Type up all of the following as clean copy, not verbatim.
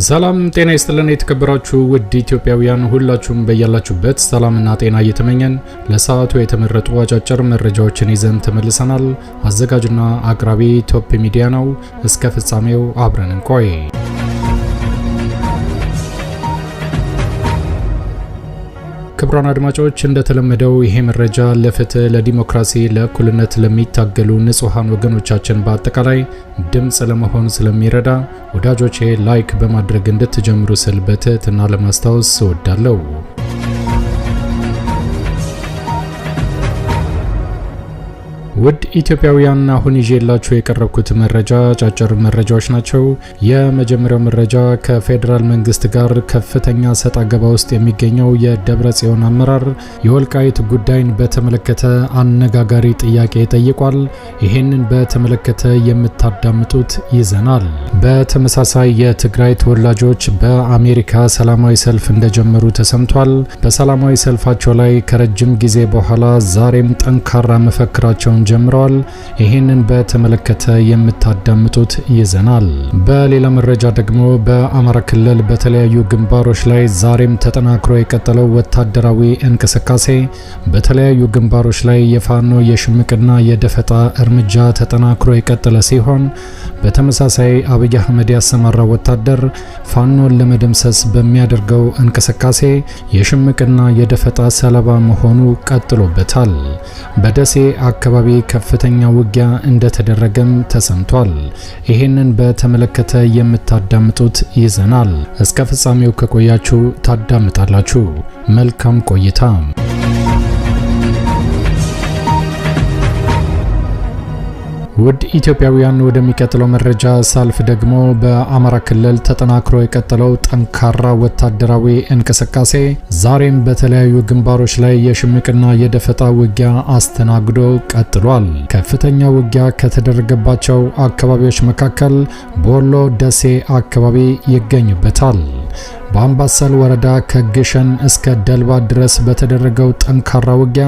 ሰላም ጤና ይስጥልን የተከበራችሁ ውድ ኢትዮጵያውያን ሁላችሁም በያላችሁበት ሰላምና ጤና እየተመኘን ለሰዓቱ የተመረጡ አጫጭር መረጃዎችን ይዘን ተመልሰናል። አዘጋጅና አቅራቢ ቶፕ ሚዲያ ነው። እስከ ፍጻሜው አብረን እንቆይ። ክቡራን አድማጮች እንደተለመደው ይሄ መረጃ ለፍትህ፣ ለዲሞክራሲ፣ ለእኩልነት ለሚታገሉ ንጹሃን ወገኖቻችን በአጠቃላይ ድምጽ ለመሆን ስለሚረዳ ወዳጆቼ ላይክ በማድረግ እንድትጀምሩ ስል በትህትና ለማስታወስ እወዳለሁ። ውድ ኢትዮጵያውያን አሁን ይዤላችሁ የቀረብኩት መረጃ አጫጭር መረጃዎች ናቸው። የመጀመሪያው መረጃ ከፌዴራል መንግስት ጋር ከፍተኛ ሰጣ ገባ ውስጥ የሚገኘው የደብረጽዮን አመራር የወልቃይት ጉዳይን በተመለከተ አነጋጋሪ ጥያቄ ጠይቋል። ይህንን በተመለከተ የምታዳምጡት ይዘናል። በተመሳሳይ የትግራይ ተወላጆች በአሜሪካ ሰላማዊ ሰልፍ እንደጀመሩ ተሰምቷል። በሰላማዊ ሰልፋቸው ላይ ከረጅም ጊዜ በኋላ ዛሬም ጠንካራ መፈክራቸውን ጀምረዋል። ይህንን በተመለከተ የምታዳምጡት ይዘናል። በሌላ መረጃ ደግሞ በአማራ ክልል በተለያዩ ግንባሮች ላይ ዛሬም ተጠናክሮ የቀጠለው ወታደራዊ እንቅስቃሴ፣ በተለያዩ ግንባሮች ላይ የፋኖ የሽምቅና የደፈጣ እርምጃ ተጠናክሮ የቀጠለ ሲሆን በተመሳሳይ አብይ አህመድ ያሰማራው ወታደር ፋኖን ለመደምሰስ በሚያደርገው እንቅስቃሴ የሽምቅና የደፈጣ ሰለባ መሆኑ ቀጥሎበታል። በደሴ አካባቢ ከፍተኛ ውጊያ እንደተደረገም ተሰምቷል። ይህንን በተመለከተ የምታዳምጡት ይዘናል። እስከ ፍጻሜው ከቆያችሁ ታዳምጣላችሁ። መልካም ቆይታ። ውድ ኢትዮጵያውያን ወደሚቀጥለው መረጃ ሳልፍ ደግሞ በአማራ ክልል ተጠናክሮ የቀጠለው ጠንካራ ወታደራዊ እንቅስቃሴ ዛሬም በተለያዩ ግንባሮች ላይ የሽምቅና የደፈጣ ውጊያ አስተናግዶ ቀጥሏል። ከፍተኛ ውጊያ ከተደረገባቸው አካባቢዎች መካከል በወሎ ደሴ አካባቢ ይገኙበታል። በአምባሰል ወረዳ ከግሸን እስከ ደልባ ድረስ በተደረገው ጠንካራ ውጊያ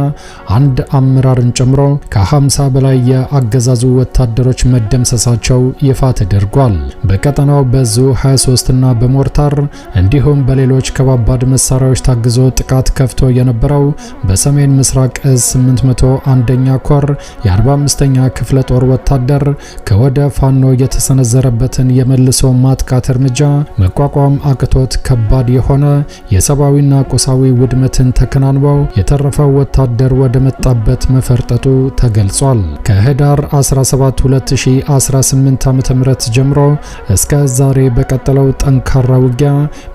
አንድ አመራርን ጨምሮ ከ50 በላይ የአገዛዙ ወታደሮች መደምሰሳቸው ይፋ ተደርጓል። በቀጠናው በዙ 23 እና በሞርታር እንዲሁም በሌሎች ከባባድ መሳሪያዎች ታግዞ ጥቃት ከፍቶ የነበረው በሰሜን ምስራቅ እዝ 801ኛ ኮር የ45ኛ ክፍለ ጦር ወታደር ከወደ ፋኖ የተሰነዘረበትን የመልሶ ማጥቃት እርምጃ መቋቋም አቅቶት ከባድ የሆነ የሰብአዊና ቁሳዊ ውድመትን ተከናንበው የተረፈው ወታደር ወደ መጣበት መፈርጠጡ ተገልጿል። ከህዳር 17 2018 ዓ.ም ጀምሮ እስከ ዛሬ በቀጠለው ጠንካራ ውጊያ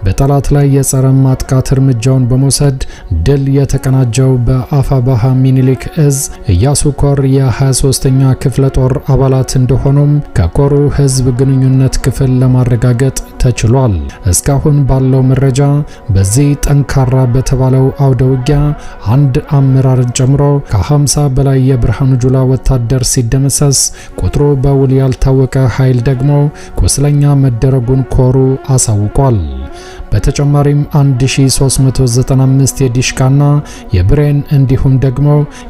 በጠላት ላይ የጸረ ማጥቃት እርምጃውን በመውሰድ ድል የተቀናጀው በአፋባሃ ሚኒሊክ እዝ ኢያሱ ኮር የ23ኛ ክፍለ ጦር አባላት እንደሆኑም ከኮሩ ህዝብ ግንኙነት ክፍል ለማረጋገጥ ተችሏል። እስካሁን ባለው መረጃ በዚህ ጠንካራ በተባለው አውደ ውጊያ አንድ አመራርን ጨምሮ ከ50 በላይ የብርሃኑ ጁላ ወታደር ሲደመሰስ ቁጥሩ በውል ያልታወቀ ኃይል ደግሞ ቁስለኛ መደረጉን ኮሩ አሳውቋል። በተጨማሪም 1395 የዲሽቃና የብሬን እንዲሁም ደግሞ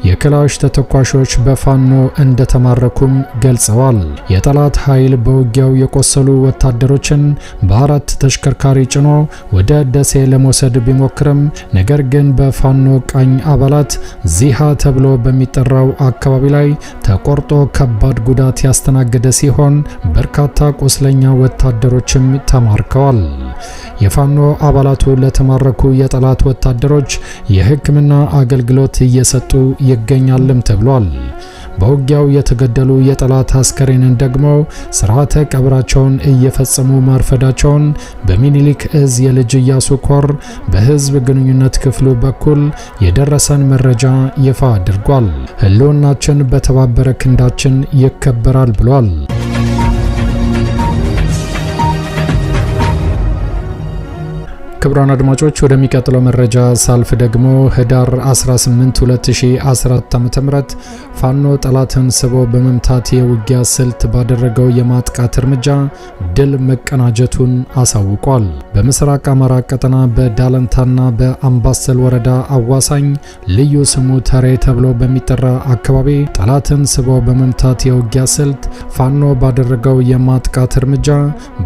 የክላሽ ተተኳሾች በፋኖ እንደተማረኩም ገልጸዋል። የጠላት ኃይል በውጊያው የቆሰሉ ወታደሮችን በአራት ተሽከርካሪ ጭኖ ወደ ደሴ ለመውሰድ ቢሞክርም ነገር ግን በፋኖ ቃኝ አባላት ዚሃ ተብሎ በሚጠራው አካባቢ ላይ ተቆርጦ ከባድ ጉዳት ያስተናገደ ሲሆን በርካታ ቁስለኛ ወታደሮችም ተማርከዋል። የፋኖ አባላቱ ለተማረኩ የጠላት ወታደሮች የሕክምና አገልግሎት እየሰጡ ይገኛልም ተብሏል። በውጊያው የተገደሉ የጠላት አስከሬንን ደግሞ ስርዓተ ቀብራቸውን እየፈጸሙ ማርፈዳቸውን በሚኒሊክ እዝ የልጅ ኢያሱ ኮር በህዝብ ግንኙነት ክፍሉ በኩል የደረሰን መረጃ ይፋ አድርጓል። ህልውናችን በተባበረ ክንዳችን ይከበራል ብሏል። ክቡራን አድማጮች ወደሚቀጥለው መረጃ ሳልፍ ደግሞ ህዳር 18 2014 ዓ.ም ፋኖ ጠላትን ስቦ በመምታት የውጊያ ስልት ባደረገው የማጥቃት እርምጃ ድል መቀናጀቱን አሳውቋል። በምስራቅ አማራ ቀጠና በዳለንታና በአምባሰል ወረዳ አዋሳኝ ልዩ ስሙ ተሬ ተብሎ በሚጠራ አካባቢ ጠላትን ስቦ በመምታት የውጊያ ስልት ፋኖ ባደረገው የማጥቃት እርምጃ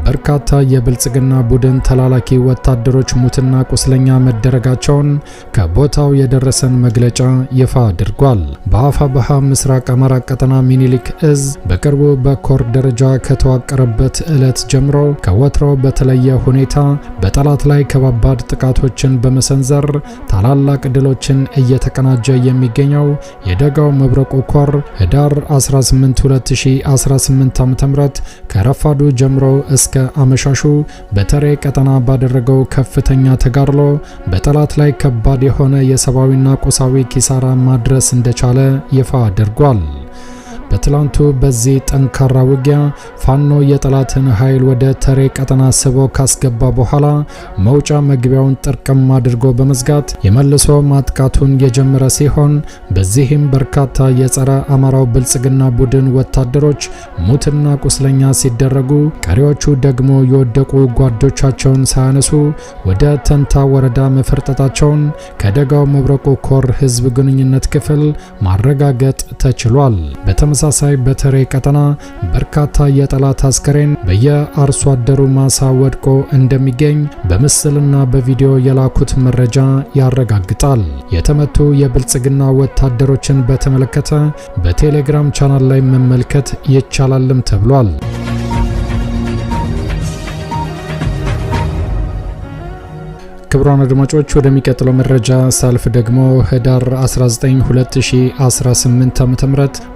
በርካታ የብልጽግና ቡድን ተላላኪ ወታደሮች ሙትና ቁስለኛ መደረጋቸውን ከቦታው የደረሰን መግለጫ ይፋ አድርጓል። በአፋብኃ ምስራቅ አማራ ቀጠና ሚኒሊክ እዝ በቅርቡ በኮር ደረጃ ከተዋቀረበት ዕለት ጀምሮ ከወትሮ በተለየ ሁኔታ በጠላት ላይ ከባባድ ጥቃቶችን በመሰንዘር ታላላቅ ድሎችን እየተቀናጀ የሚገኘው የደጋው መብረቁ ኮር ህዳር 18 2018 ዓ.ም ከረፋዱ ጀምሮ እስከ አመሻሹ በተሬ ቀጠና ባደረገው ከፍተኛ ተጋድሎ በጠላት ላይ ከባድ የሆነ የሰብአዊና ቁሳዊ ኪሳራ ማድረስ እንደቻለ ይፋ አድርጓል። በትላንቱ በዚህ ጠንካራ ውጊያ ፋኖ የጠላትን ኃይል ወደ ተሬ ቀጠና ስቦ ካስገባ በኋላ መውጫ መግቢያውን ጥርቅም አድርጎ በመዝጋት የመልሶ ማጥቃቱን የጀመረ ሲሆን በዚህም በርካታ የጸረ አማራው ብልጽግና ቡድን ወታደሮች ሙትና ቁስለኛ ሲደረጉ፣ ቀሪዎቹ ደግሞ የወደቁ ጓዶቻቸውን ሳያነሱ ወደ ተንታ ወረዳ መፈርጠጣቸውን ከደጋው መብረቁ ኮር ህዝብ ግንኙነት ክፍል ማረጋገጥ ተችሏል። በተመሳሳይ በተሬ ቀጠና በርካታ የጠላት አስከሬን በየአርሶ አደሩ ማሳ ወድቆ እንደሚገኝ በምስልና በቪዲዮ የላኩት መረጃ ያረጋግጣል። የተመቱ የብልጽግና ወታደሮችን በተመለከተ በቴሌግራም ቻናል ላይ መመልከት ይቻላልም ተብሏል። ክቡራን አድማጮች ወደሚቀጥለው መረጃ ሳልፍ ደግሞ ህዳር 19 2018 ዓ.ም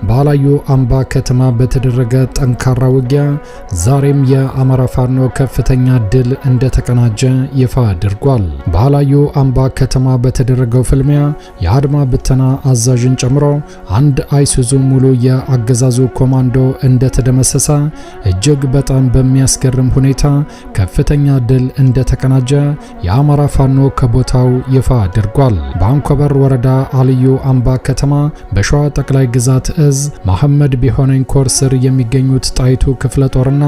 በአላዩ አምባ ከተማ በተደረገ ጠንካራ ውጊያ ዛሬም የአማራ ፋኖ ከፍተኛ ድል እንደተቀናጀ ይፋ አድርጓል። በአላዩ አምባ ከተማ በተደረገው ፍልሚያ የአድማ ብተና አዛዥን ጨምሮ አንድ አይሱዙ ሙሉ የአገዛዙ ኮማንዶ እንደተደመሰሰ እጅግ በጣም በሚያስገርም ሁኔታ ከፍተኛ ድል እንደተቀናጀ የአማራ ፋኖ ከቦታው ይፋ አድርጓል። በአንኮበር ወረዳ አልዩ አምባ ከተማ በሸዋ ጠቅላይ ግዛት እዝ መሐመድ ቢሆነኝ ኮር ስር የሚገኙት ጣይቱ ክፍለ ጦርና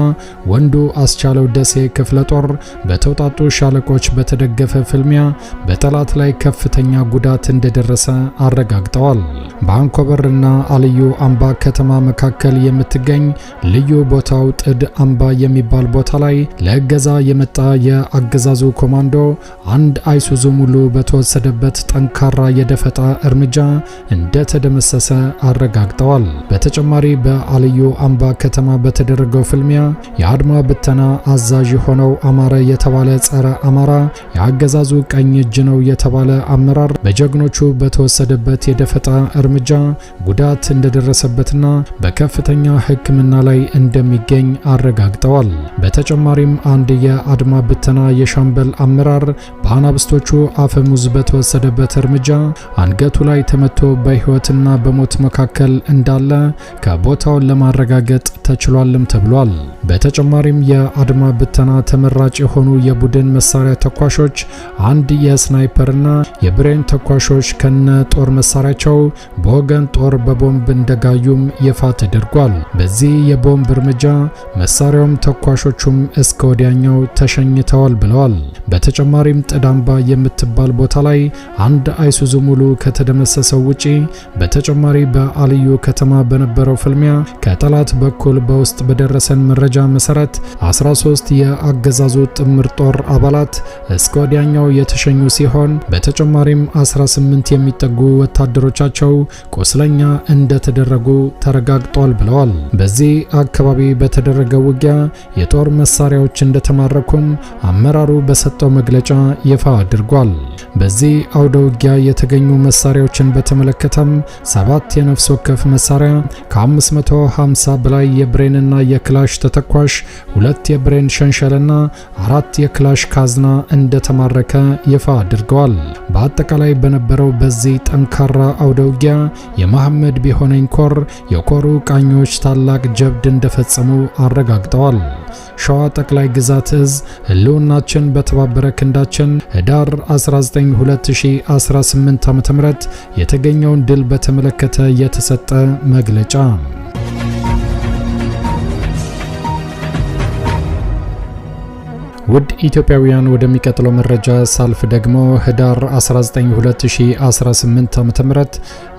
ወንዱ አስቻለው ደሴ ክፍለ ጦር በተውጣጡ ሻለቆች በተደገፈ ፍልሚያ በጠላት ላይ ከፍተኛ ጉዳት እንደደረሰ አረጋግጠዋል። በአንኮበርና አልዩ አምባ ከተማ መካከል የምትገኝ ልዩ ቦታው ጥድ አምባ የሚባል ቦታ ላይ ለእገዛ የመጣ የአገዛዙ ኮማንዶ አንድ አይሱዙ ሙሉ በተወሰደበት ጠንካራ የደፈጣ እርምጃ እንደተደመሰሰ አረጋግጠዋል። በተጨማሪ በአልዩ አምባ ከተማ በተደረገው ፍልሚያ የአድማ ብተና አዛዥ የሆነው አማረ የተባለ ጸረ አማራ የአገዛዙ ቀኝ እጅ ነው የተባለ አመራር በጀግኖቹ በተወሰደበት የደፈጣ እርምጃ ጉዳት እንደደረሰበትና በከፍተኛ ሕክምና ላይ እንደሚገኝ አረጋግጠዋል። በተጨማሪም አንድ የአድማ ብተና የሻምበል አመራር በአናብስቶቹ አፈሙዝ በተወሰደበት እርምጃ አንገቱ ላይ ተመቶ በሕይወትና በሞት መካከል እንዳለ ከቦታው ለማረጋገጥ ተችሏልም ተብሏል። በተጨማሪም የአድማ ብተና ተመራጭ የሆኑ የቡድን መሳሪያ ተኳሾች አንድ የስናይፐርና የብሬን ተኳሾች ከነ ጦር መሳሪያቸው በወገን ጦር በቦምብ እንደጋዩም ይፋ ተደርጓል። በዚህ የቦምብ እርምጃ መሳሪያውም ተኳሾቹም እስከ ወዲያኛው ተሸኝተዋል ብለዋል። በተጨማሪም ጥዳምባ የምትባል ቦታ ላይ አንድ አይሱዙ ሙሉ ከተደመሰሰው ውጪ በተጨማሪ በአልዩ ከተማ በነበረው ፍልሚያ ከጠላት በኩል በውስጥ በደረሰን መረጃ መሰረት 13 የአገዛዙ ጥምር ጦር አባላት እስከ ወዲያኛው የተሸኙ ሲሆን በተጨማሪም 18 የሚጠጉ ወታደሮቻቸው ቁስለኛ እንደተደረጉ ተረጋግጧል ብለዋል። በዚህ አካባቢ በተደረገ ውጊያ የጦር መሳሪያዎች እንደተማረኩም አመራሩ በሰጠው መግለጫ ይፋ አድርጓል። በዚህ አውደ ውጊያ የተገኙ መሳሪያዎችን በተመለከተም 7 የነፍስ ወከፍ መሳሪያ ከ550 በላይ የብሬንና የክላሽ ተተኳሽ 2 የብሬን ሸንሸልና 4 የክላሽ ካዝና እንደተማረከ ይፋ አድርገዋል። በአጠቃላይ በነበረው በዚህ ጠንካራ አውደ ውጊያ የመሐመድ ቢሆነኝ ኮር የኮሩ ቃኞች ታላቅ ጀብድ እንደፈጸሙ አረጋግጠዋል። ሸዋ ጠቅላይ ግዛት እዝ ህልውናችን በተባበረ ክንዳችን ህዳር 19 2018 ዓ.ም የተገኘውን ድል በተመለከተ የተሰጠ መግለጫ። ውድ ኢትዮጵያውያን ወደሚቀጥለው መረጃ ሳልፍ ደግሞ ህዳር 19 2018 ዓ.ም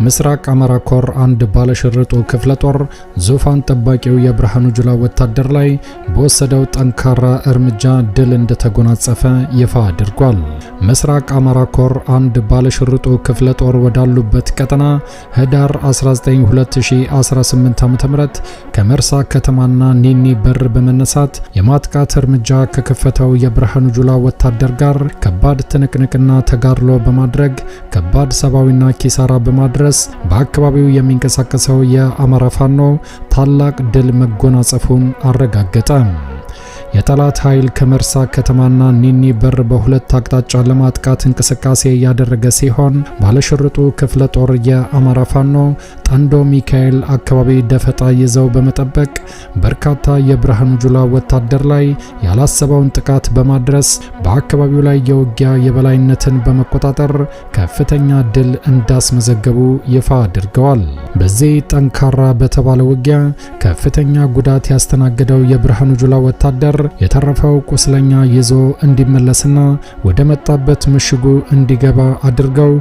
ምስራቅ አማራ ኮር አንድ ባለሽርጡ ክፍለ ጦር ዙፋን ጠባቂው የብርሃኑ ጁላ ወታደር ላይ በወሰደው ጠንካራ እርምጃ ድል እንደተጎናጸፈ ይፋ አድርጓል። ምስራቅ አማራ ኮር አንድ ባለሽርጡ ክፍለ ጦር ወዳሉበት ቀጠና ህዳር 19 2018 ዓ.ም ከመርሳ ከተማና ኒኒ በር በመነሳት የማጥቃት እርምጃ ከከፈተው የብርሃኑ ጁላ ወታደር ጋር ከባድ ትንቅንቅና ተጋድሎ በማድረግ ከባድ ሰብአዊና ኪሳራ በማድረስ በአካባቢው የሚንቀሳቀሰው የአማራ ፋኖ ታላቅ ድል መጎናጸፉን አረጋገጠ። የጠላት ኃይል ከመርሳ ከተማና ኒኒ በር በሁለት አቅጣጫ ለማጥቃት እንቅስቃሴ ያደረገ ሲሆን ባለሽርጡ ክፍለ ጦር የአማራ ፋኖ ጠንዶ ሚካኤል አካባቢ ደፈጣ ይዘው በመጠበቅ በርካታ የብርሃኑ ጁላ ወታደር ላይ ያላሰበውን ጥቃት በማድረስ በአካባቢው ላይ የውጊያ የበላይነትን በመቆጣጠር ከፍተኛ ድል እንዳስመዘገቡ ይፋ አድርገዋል። በዚህ ጠንካራ በተባለ ውጊያ ከፍተኛ ጉዳት ያስተናገደው የብርሃኑ ጁላ ወታደር የተረፈው ቁስለኛ ይዞ እንዲመለስና ወደ መጣበት ምሽጉ እንዲገባ አድርገው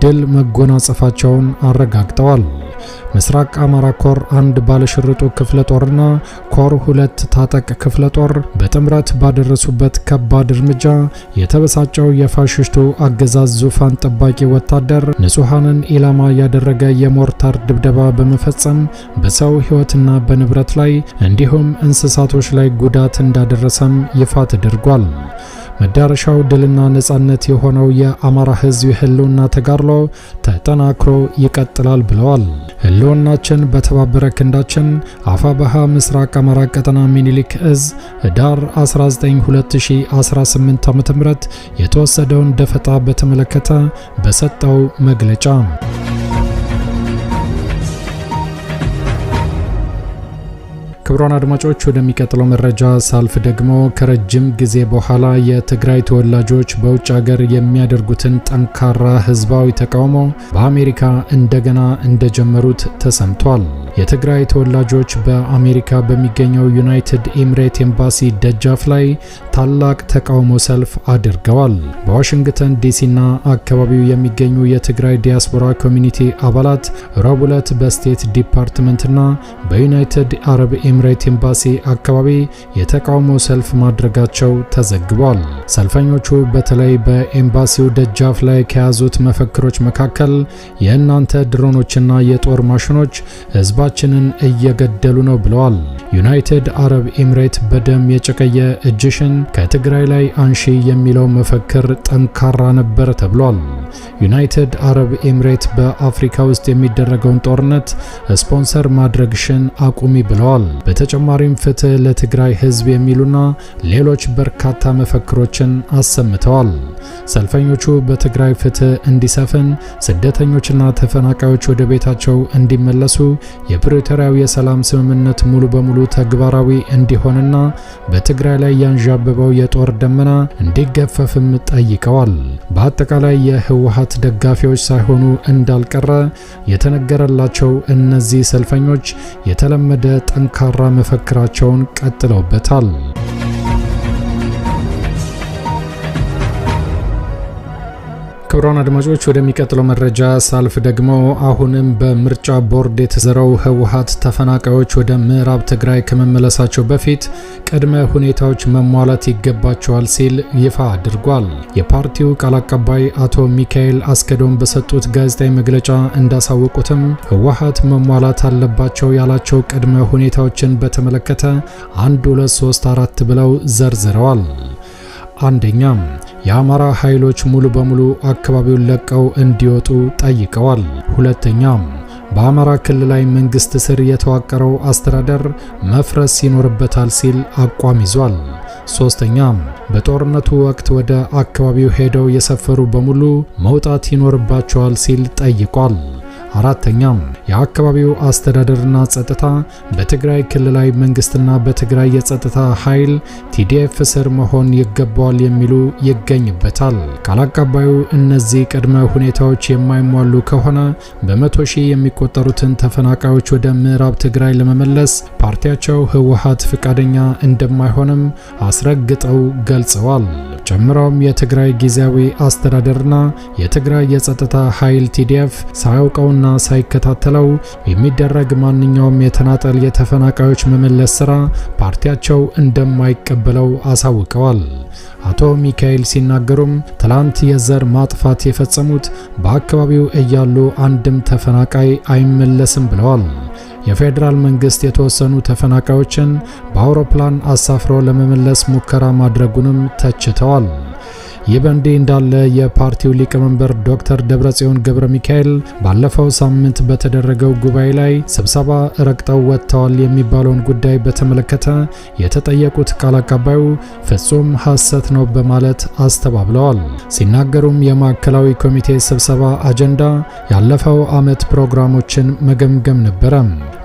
ድል መጎናጸፋቸውን አረጋግጠዋል። ምስራቅ አማራ ኮር አንድ ባለሽርጡ ክፍለ ጦርና ኮር 2 ታጠቅ ክፍለ ጦር በጥምረት ባደረሱበት ከባድ እርምጃ የተበሳጨው የፋሽስቱ አገዛዝ ዙፋን ጠባቂ ወታደር ንጹሃንን ኢላማ ያደረገ የሞርታር ድብደባ በመፈጸም በሰው ሕይወትና በንብረት ላይ እንዲሁም እንስሳቶች ላይ ጉዳት እንዳደረሰም ይፋ ተደርጓል። መዳረሻው ድልና ነጻነት የሆነው የአማራ ሕዝብ ህልውና ተጋድሎ ተጠናክሮ ይቀጥላል ብለዋል። ህልውናችን በተባበረ ክንዳችን አፋባሃ ምስራቅ አማራ ቀጠና ሚኒሊክ እዝ ህዳር 19 2018 ዓ.ም የተወሰደውን ደፈጣ በተመለከተ በሰጠው መግለጫ ክቡራን አድማጮች ወደሚቀጥለው መረጃ ሳልፍ ደግሞ ከረጅም ጊዜ በኋላ የትግራይ ተወላጆች በውጭ ሀገር የሚያደርጉትን ጠንካራ ህዝባዊ ተቃውሞ በአሜሪካ እንደገና እንደጀመሩት ተሰምቷል። የትግራይ ተወላጆች በአሜሪካ በሚገኘው ዩናይትድ ኤምሬት ኤምባሲ ደጃፍ ላይ ታላቅ ተቃውሞ ሰልፍ አድርገዋል። በዋሽንግተን ዲሲና አካባቢው የሚገኙ የትግራይ ዲያስፖራ ኮሚኒቲ አባላት ረቡዕ ዕለት በስቴት ዲፓርትመንትና በዩናይትድ አረብ ኤምሬት ኤምባሲ አካባቢ የተቃውሞ ሰልፍ ማድረጋቸው ተዘግቧል። ሰልፈኞቹ በተለይ በኤምባሲው ደጃፍ ላይ ከያዙት መፈክሮች መካከል የእናንተ ድሮኖችና የጦር ማሽኖች ህዝባችንን እየገደሉ ነው ብለዋል። ዩናይትድ አረብ ኤምሬት በደም የጨቀየ እጅሽን ከትግራይ ላይ አንሺ የሚለው መፈክር ጠንካራ ነበር ተብሏል። ዩናይትድ አረብ ኤምሬት በአፍሪካ ውስጥ የሚደረገውን ጦርነት ስፖንሰር ማድረግሽን አቁሚ ብለዋል። በተጨማሪም ፍትህ ለትግራይ ህዝብ የሚሉና ሌሎች በርካታ መፈክሮችን አሰምተዋል። ሰልፈኞቹ በትግራይ ፍትህ እንዲሰፍን፣ ስደተኞችና ተፈናቃዮች ወደ ቤታቸው እንዲመለሱ፣ የፕሪቶሪያው የሰላም ስምምነት ሙሉ በሙሉ ተግባራዊ እንዲሆንና በትግራይ ላይ ያንዣበበው የጦር ደመና እንዲገፈፍም ጠይቀዋል። በአጠቃላይ የህወሓት ደጋፊዎች ሳይሆኑ እንዳልቀረ የተነገረላቸው እነዚህ ሰልፈኞች የተለመደ ጠንካራ መፈክራቸውን ቀጥለውበታል። ክቡራን አድማጮች ወደሚቀጥለው መረጃ ሳልፍ ደግሞ አሁንም በምርጫ ቦርድ የተዘረው ህወሓት ተፈናቃዮች ወደ ምዕራብ ትግራይ ከመመለሳቸው በፊት ቅድመ ሁኔታዎች መሟላት ይገባቸዋል ሲል ይፋ አድርጓል። የፓርቲው ቃል አቀባይ አቶ ሚካኤል አስከዶም በሰጡት ጋዜጣዊ መግለጫ እንዳሳወቁትም ህወሓት መሟላት አለባቸው ያላቸው ቅድመ ሁኔታዎችን በተመለከተ 1 2 3 4 ብለው ዘርዝረዋል። አንደኛ የአማራ ኃይሎች ሙሉ በሙሉ አካባቢውን ለቀው እንዲወጡ ጠይቀዋል። ሁለተኛ በአማራ ክልላዊ መንግስት ስር የተዋቀረው አስተዳደር መፍረስ ይኖርበታል ሲል አቋም ይዟል። ሶስተኛ በጦርነቱ ወቅት ወደ አካባቢው ሄደው የሰፈሩ በሙሉ መውጣት ይኖርባቸዋል ሲል ጠይቋል። አራተኛም የአካባቢው አስተዳደርና ጸጥታ በትግራይ ክልላዊ መንግስትና በትግራይ የጸጥታ ኃይል TDF ስር መሆን ይገባዋል የሚሉ ይገኝበታል። ቃል አቀባዩ እነዚህ ቅድመ ሁኔታዎች የማይሟሉ ከሆነ በመቶ ሺህ የሚቆጠሩትን ተፈናቃዮች ወደ ምዕራብ ትግራይ ለመመለስ ፓርቲያቸው ህወሓት ፍቃደኛ እንደማይሆንም አስረግጠው ገልጸዋል። ጨምሮም የትግራይ ጊዜያዊ አስተዳደርና የትግራይ የጸጥታ ኃይል TDF ሳያውቀውና ሳይከታተለው የሚደረግ ማንኛውም የተናጠል የተፈናቃዮች መመለስ ስራ ፓርቲያቸው እንደማይቀበለው አሳውቀዋል። አቶ ሚካኤል ሲናገሩም ትላንት የዘር ማጥፋት የፈጸሙት በአካባቢው እያሉ አንድም ተፈናቃይ አይመለስም ብለዋል። የፌዴራል መንግስት የተወሰኑ ተፈናቃዮችን በአውሮፕላን አሳፍሮ ለመመለስ ሙከራ ማድረጉንም ተችተዋል። ይህ በእንዲህ እንዳለ የፓርቲው ሊቀመንበር ዶክተር ደብረጽዮን ገብረ ሚካኤል ባለፈው ሳምንት በተደረገው ጉባኤ ላይ ስብሰባ ረግጠው ወጥተዋል የሚባለውን ጉዳይ በተመለከተ የተጠየቁት ቃል አቀባዩ ፍጹም ሐሰት ነው በማለት አስተባብለዋል። ሲናገሩም የማዕከላዊ ኮሚቴ ስብሰባ አጀንዳ ያለፈው ዓመት ፕሮግራሞችን መገምገም ነበረ፣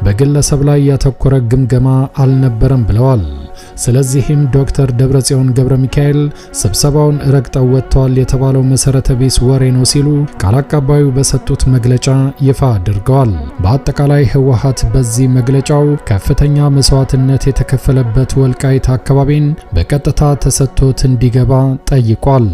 በግለሰብ ላይ ያተኮረ ግምገማ አልነበረም ብለዋል። ስለዚህም ዶክተር ደብረጽዮን ገብረ ሚካኤል ስብሰባውን ረግጠው ወጥተዋል የተባለው መሰረተ ቢስ ወሬ ነው ሲሉ ቃል አቀባዩ በሰጡት መግለጫ ይፋ አድርገዋል። በአጠቃላይ ህወሓት በዚህ መግለጫው ከፍተኛ መስዋዕትነት የተከፈለበት ወልቃይት አካባቢን በቀጥታ ተሰጥቶት እንዲገባ ጠይቋል።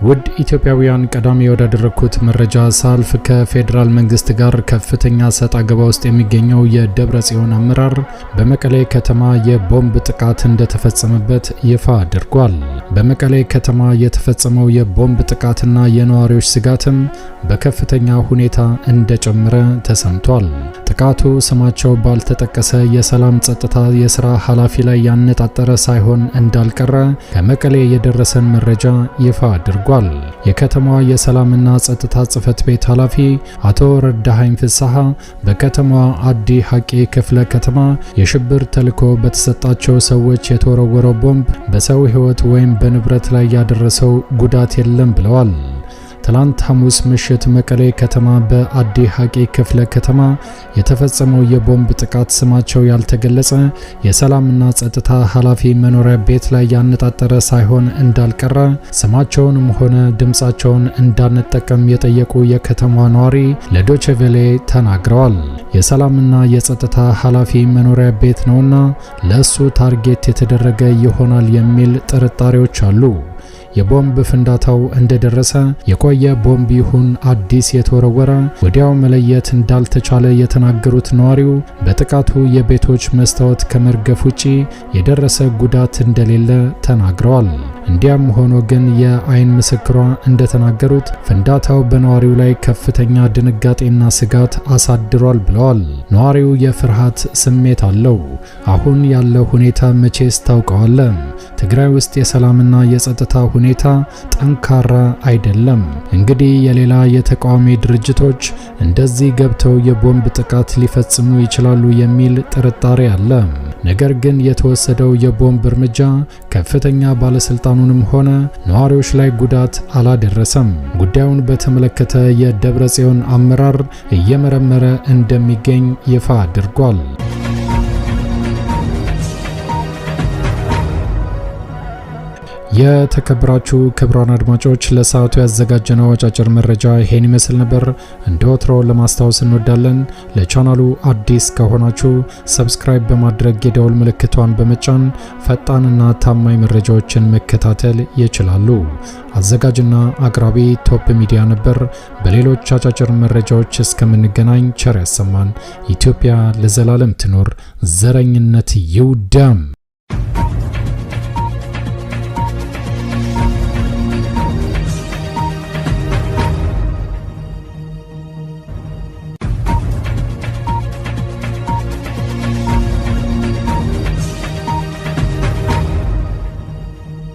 ውድ ኢትዮጵያውያን ቀዳሚ ወዳደረኩት መረጃ ሳልፍ ከፌዴራል መንግስት ጋር ከፍተኛ ሰጣ ገባ ውስጥ የሚገኘው የደብረጽዮን አመራር በመቀሌ ከተማ የቦምብ ጥቃት እንደተፈጸመበት ይፋ አድርጓል። በመቀሌ ከተማ የተፈጸመው የቦምብ ጥቃትና የነዋሪዎች ስጋትም በከፍተኛ ሁኔታ እንደጨመረ ተሰምቷል። ጥቃቱ ስማቸው ባልተጠቀሰ የሰላም ጸጥታ የሥራ ኃላፊ ላይ ያነጣጠረ ሳይሆን እንዳልቀረ ከመቀሌ የደረሰን መረጃ ይፋ አድርጓል። የከተማዋ የሰላምና ጸጥታ ጽሕፈት ቤት ኃላፊ አቶ ረዳሃኝ ፍሳሐ በከተማዋ አዲ ሐቂ ክፍለ ከተማ የሽብር ተልዕኮ በተሰጣቸው ሰዎች የተወረወረው ቦምብ በሰው ሕይወት ወይም በንብረት ላይ ያደረሰው ጉዳት የለም ብለዋል። ትላንት ሐሙስ ምሽት መቀሌ ከተማ በአዲ ሐቂ ክፍለ ከተማ የተፈጸመው የቦምብ ጥቃት ስማቸው ያልተገለጸ የሰላምና ጸጥታ ኃላፊ መኖሪያ ቤት ላይ ያነጣጠረ ሳይሆን እንዳልቀረ ስማቸውንም ሆነ ድምጻቸውን እንዳንጠቀም የጠየቁ የከተማ ነዋሪ ለዶቼ ቬለ ተናግረዋል። የሰላምና የጸጥታ ኃላፊ መኖሪያ ቤት ነውና ለሱ ታርጌት የተደረገ ይሆናል የሚል ጥርጣሬዎች አሉ። የቦምብ ፍንዳታው እንደደረሰ የቆየ ቦምብ ይሁን አዲስ የተወረወረ ወዲያው መለየት እንዳልተቻለ የተናገሩት ነዋሪው በጥቃቱ የቤቶች መስታወት ከመርገፍ ውጪ የደረሰ ጉዳት እንደሌለ ተናግረዋል። እንዲያም ሆኖ ግን የአይን ምስክሯ እንደተናገሩት ፍንዳታው በነዋሪው ላይ ከፍተኛ ድንጋጤና ስጋት አሳድሯል ብለዋል። ነዋሪው የፍርሃት ስሜት አለው። አሁን ያለው ሁኔታ መቼስ ታውቀዋለ። ትግራይ ውስጥ የሰላምና የጸጥታ ሁኔታ ጠንካራ አይደለም። እንግዲህ የሌላ የተቃዋሚ ድርጅቶች እንደዚህ ገብተው የቦምብ ጥቃት ሊፈጽሙ ይችላሉ የሚል ጥርጣሬ አለ። ነገር ግን የተወሰደው የቦምብ እርምጃ ከፍተኛ ባለስልጣኑንም ሆነ ነዋሪዎች ላይ ጉዳት አላደረሰም። ጉዳዩን በተመለከተ የደብረጽዮን አመራር እየመረመረ እንደሚገኝ ይፋ አድርጓል። የተከበራችሁ ክቡራን አድማጮች ለሰዓቱ ያዘጋጀነው አጫጭር መረጃ ይሄን ይመስል ነበር። እንደወትሮ ለማስታወስ እንወዳለን ለቻናሉ አዲስ ከሆናችሁ ሰብስክራይብ በማድረግ የደውል ምልክቷን በመጫን ፈጣንና ታማኝ መረጃዎችን መከታተል ይችላሉ። አዘጋጅና አቅራቢ ቶፕ ሚዲያ ነበር። በሌሎች አጫጭር መረጃዎች እስከምንገናኝ ቸር ያሰማን። ኢትዮጵያ ለዘላለም ትኖር። ዘረኝነት ይውደም።